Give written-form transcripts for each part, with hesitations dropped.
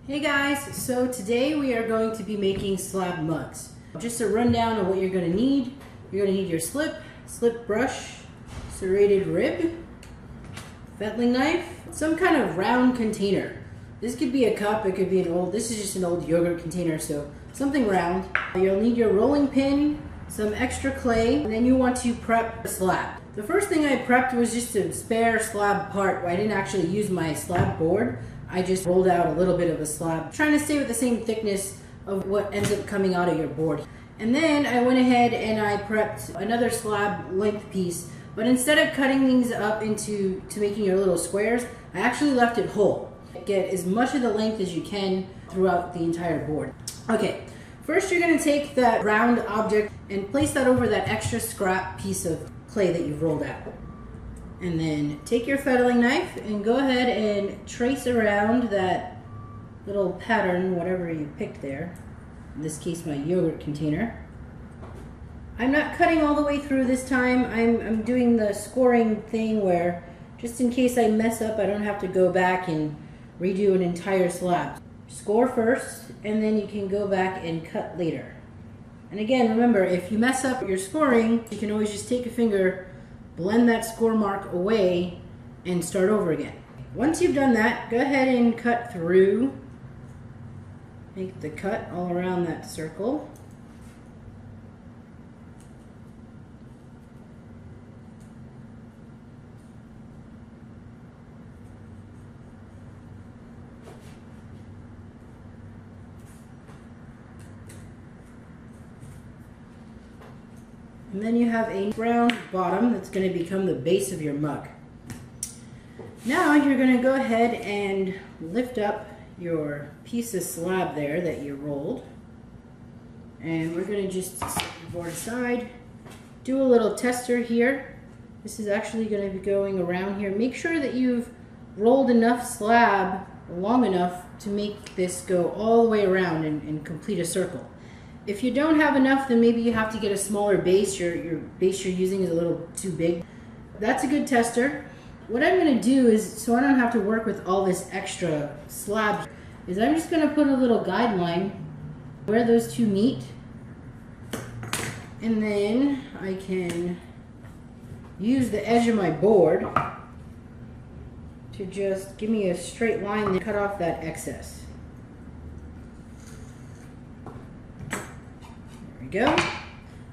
Hey guys, so today we are going to be making slab mugs. Just a rundown of what you're going to need. You're going to need your slip brush, serrated rib, fettling knife, some kind of round container. This could be a cup, it could be this is just an old yogurt container, so something round. You'll need your rolling pin, some extra clay, and then you want to prep the slab. The first thing I prepped was just a spare slab part. I didn't actually use my slab board. I just rolled out a little bit of a slab, trying to stay with the same thickness of what ends up coming out of your board. And then I went ahead and I prepped another slab length piece, but instead of cutting these up to making your little squares, I actually left it whole. Get as much of the length as you can throughout the entire board. Okay, first you're gonna take that round object and place that over that extra scrap piece of clay that you've rolled out. And then take your fettling knife and go ahead and trace around that little pattern, whatever you picked there. In this case, my yogurt container. I'm not cutting all the way through this time. I'm doing the scoring thing where, just in case I mess up, I don't have to go back and redo an entire slab. Score first, and then you can go back and cut later. And again, remember, if you mess up your scoring, you can always just take a finger, blend that score mark away, and start over again. Once you've done that, go ahead and cut through. Make the cut all around that circle. And then you have a round bottom that's going to become the base of your mug. Now you're going to go ahead and lift up your piece of slab there that you rolled. And we're going to just set the board aside. Do a little tester here. This is actually going to be going around here. Make sure that you've rolled enough slab long enough to make this go all the way around and complete a circle. If you don't have enough, then maybe you have to get a smaller base. Your base you're using is a little too big. That's a good tester. What I'm going to do is, so I don't have to work with all this extra slab, is I'm just going to put a little guideline where those two meet. And then I can use the edge of my board to just give me a straight line and cut off that excess. Go.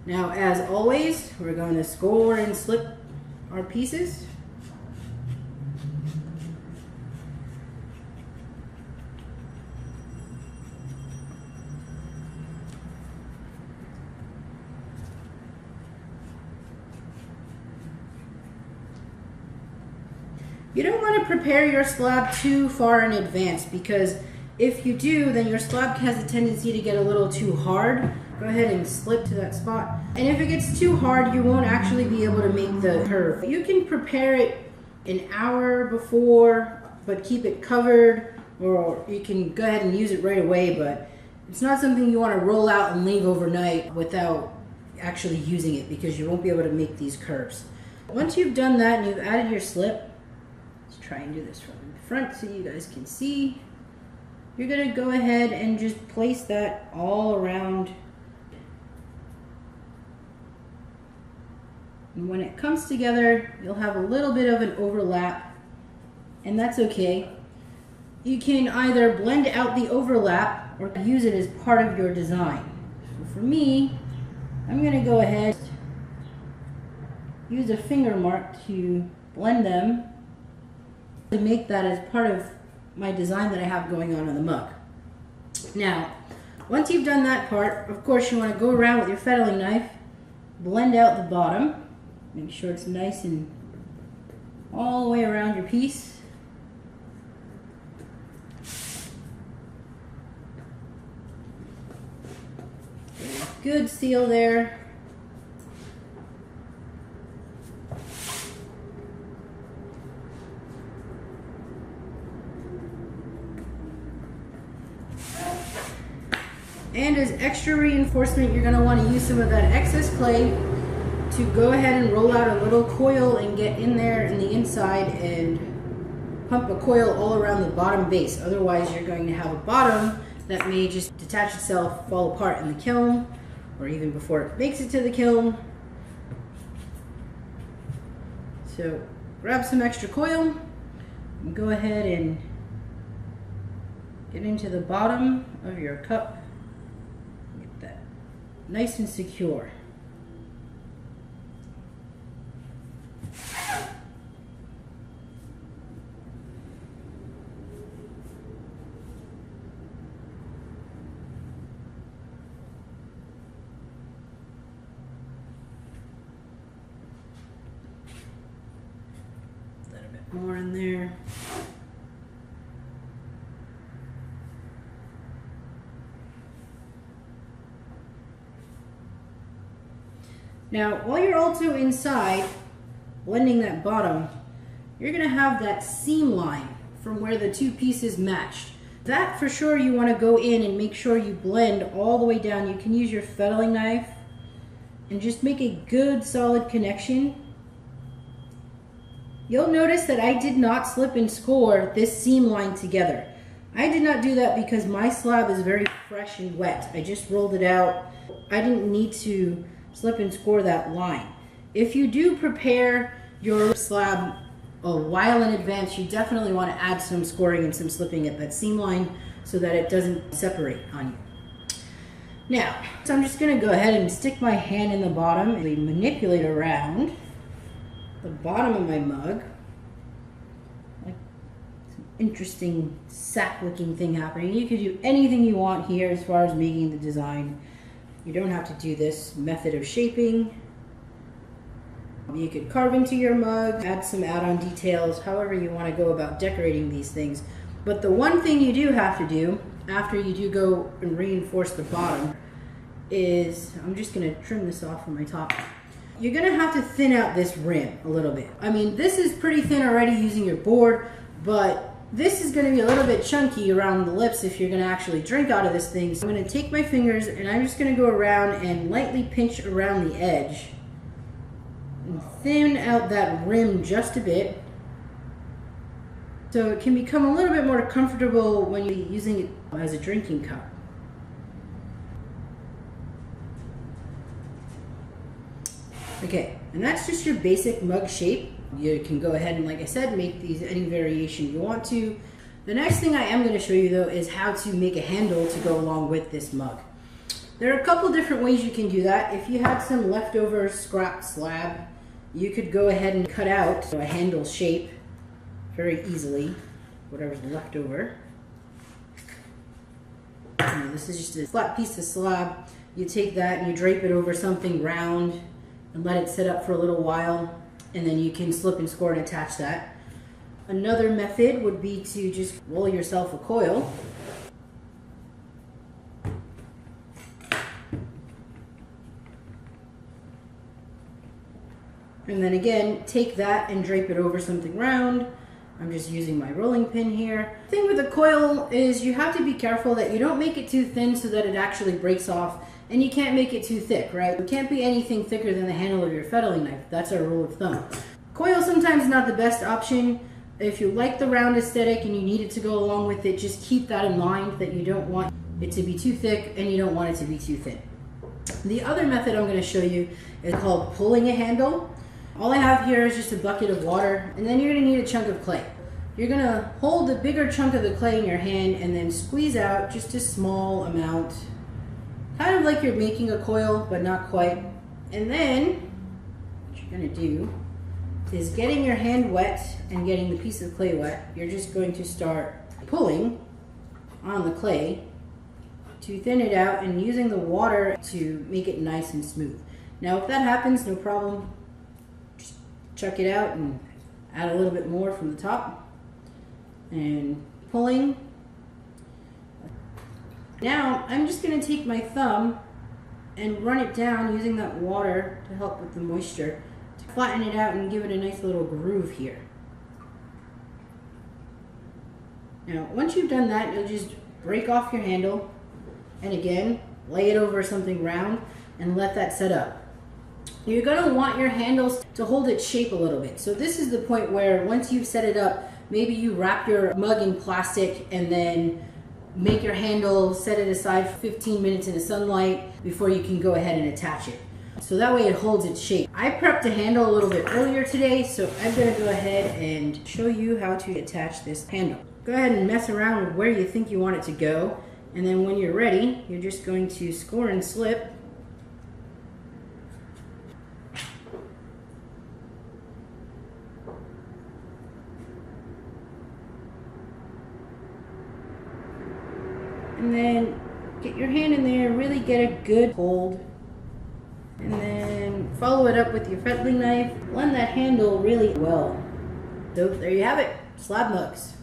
Now, as always, we're going to score and slip our pieces. You don't want to prepare your slab too far in advance, because if you do, then your slab has a tendency to get a little too hard. Go ahead and slip to that spot. And if it gets too hard, you won't actually be able to make the curve. You can prepare it an hour before, but keep it covered, or you can go ahead and use it right away, but it's not something you want to roll out and leave overnight without actually using it, because you won't be able to make these curves. Once you've done that and you've added your slip, let's try and do this from the front so you guys can see. You're going to go ahead and just place that all around. And when it comes together, you'll have a little bit of an overlap, and that's okay. You can either blend out the overlap or use it as part of your design. So for me, I'm going to go ahead and use a finger mark to blend them to make that as part of my design that I have going on the mug. Now, once you've done that part, of course you want to go around with your fettling knife, blend out the bottom. Make sure it's nice and all the way around your piece. Good seal there. And as extra reinforcement, you're going to want to use some of that excess clay to go ahead and roll out a little coil and get in there in the inside and pump a coil all around the bottom base. Otherwise, you're going to have a bottom that may just detach itself, fall apart in the kiln, or even before it makes it to the kiln. So grab some extra coil and go ahead and get into the bottom of your cup. Get that nice and secure. More in there. Now, while you're also inside blending that bottom, you're going to have that seam line from where the two pieces matched. That for sure you want to go in and make sure you blend all the way down. You can use your fettling knife and just make a good solid connection. You'll notice that I did not slip and score this seam line together. I did not do that because my slab is very fresh and wet. I just rolled it out. I didn't need to slip and score that line. If you do prepare your slab a while in advance, you definitely want to add some scoring and some slipping at that seam line so that it doesn't separate on you. Now, so I'm just going to go ahead and stick my hand in the bottom and manipulate around the bottom of my mug, like some interesting sack looking thing happening. You could do anything you want here as far as making the design. You don't have to do this method of shaping. You could carve into your mug, add some add-on details, however you want to go about decorating these things. But the one thing you do have to do after you do go and reinforce the bottom is, I'm just going to trim this off from my top. You're going to have to thin out this rim a little bit. I mean, this is pretty thin already using your board, but this is going to be a little bit chunky around the lips if you're going to actually drink out of this thing. So I'm going to take my fingers and I'm just going to go around and lightly pinch around the edge and thin out that rim just a bit so it can become a little bit more comfortable when you're using it as a drinking cup. Okay, and that's just your basic mug shape. You can go ahead and, like I said, make these any variation you want to. The next thing I am going to show you though is how to make a handle to go along with this mug. There are a couple different ways you can do that. If you had some leftover scrap slab, you could go ahead and cut out a handle shape very easily, whatever's left over. This is just a flat piece of slab. You take that and you drape it over something round and let it sit up for a little while, and then you can slip and score and attach that. Another method would be to just roll yourself a coil. And then again, take that and drape it over something round. I'm just using my rolling pin here. The thing with the coil is you have to be careful that you don't make it too thin so that it actually breaks off, and you can't make it too thick, right? It can't be anything thicker than the handle of your fettling knife. That's our rule of thumb. Coil sometimes not the best option. If you like the round aesthetic and you need it to go along with it, just keep that in mind, that you don't want it to be too thick and you don't want it to be too thin. The other method I'm going to show you is called pulling a handle. All I have here is just a bucket of water, and then you're going to need a chunk of clay. You're going to hold the bigger chunk of the clay in your hand and then squeeze out just a small amount, kind of like you're making a coil, but not quite. And then what you're going to do is, getting your hand wet and getting the piece of clay wet, you're just going to start pulling on the clay to thin it out and using the water to make it nice and smooth. Now if that happens, no problem. Just chuck it out and add a little bit more from the top and pulling. Now I'm just going to take my thumb and run it down using that water to help with the moisture, to flatten it out and give it a nice little groove here. Now once you've done that, you'll just break off your handle and again lay it over something round and let that set up. You're going to want your handles to hold its shape a little bit. So this is the point where once you've set it up, maybe you wrap your mug in plastic and then make your handle, set it aside for 15 minutes in the sunlight before you can go ahead and attach it. So that way it holds its shape. I prepped the handle a little bit earlier today, so I'm gonna go ahead and show you how to attach this handle. Go ahead and mess around with where you think you want it to go, and then when you're ready, you're just going to score and slip. And then get your hand in there, really get a good hold. And then follow it up with your fettling knife. Blend that handle really well. So there you have it, slab mugs.